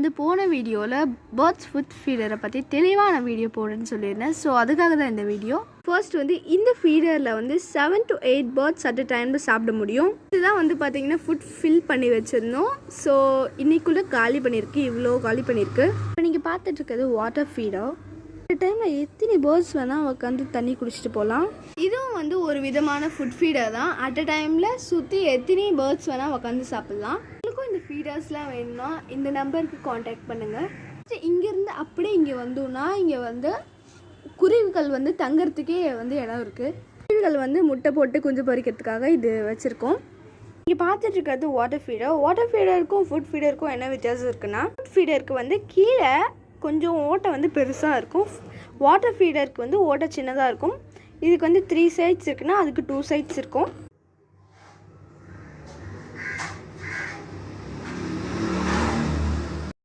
வந்து போன வீடியோவில் பேர்ட்ஸ் ஃபுட் ஃபீடரை பற்றி தெளிவான வீடியோ போடுறேன்னு சொல்லியிருந்தேன். ஸோ அதுக்காக தான் இந்த வீடியோ. ஃபர்ஸ்ட் வந்து இந்த ஃபீடரில் வந்து 7 to 8 பேர்ட்ஸ் அட் அ டைமில் சாப்பிட முடியும். இதுதான் வந்து பார்த்திங்கன்னா ஃபுட் ஃபில் பண்ணி வச்சுருந்தோம். ஸோ இன்னைக்குள்ளே காலி பண்ணியிருக்கு, இவ்வளோ காலி பண்ணியிருக்கு. இப்போ நீங்கள் பார்த்துட்ருக்கிறது வாட்டர் ஃபீடர். ஒரு டைமில் எத்தனை பேர்ட்ஸ் வேணால் உட்காந்து தண்ணி குடிச்சிட்டு போகலாம். இதுவும் வந்து ஒரு விதமான ஃபுட் ஃபீடர் தான். அட் அ டைமில் சுற்றி எத்தனை பேர்ட்ஸ் வேணால் உட்காந்து சாப்பிட்லாம். உங்களுக்கும் இந்த ஃபீடர்ஸ்லாம் வேணும்னா இந்த நம்பருக்கு காண்டாக்ட் பண்ணுங்கள். இங்கேருந்து அப்படியே இங்கே வந்தோம்னா இங்கே வந்து குருவிகள் வந்து தங்கறதுக்கே வந்து இடம் இருக்குது. குருவிகள் வந்து முட்டை போட்டு குஞ்சு பறிக்கிறதுக்காக இது வச்சுருக்கோம். இங்கே பார்த்துட்டு இருக்கிறது வாட்டர் ஃபீடர். வாட்டர் ஃபீடருக்கும் ஃபுட் ஃபீடருக்கும் என்ன வித்தியாசம் இருக்குன்னா, ஃபுட் ஃபீடருக்கு வந்து கீழே கொஞ்சம் ஓட்டை வந்து பெருசாக இருக்கும். வாட்டர் ஃபீடருக்கு வந்து ஓட்டை சின்னதாக இருக்கும். இதுக்கு வந்து 3 சைட்ஸ் இருக்குன்னா அதுக்கு 2 சைட்ஸ் இருக்கும்.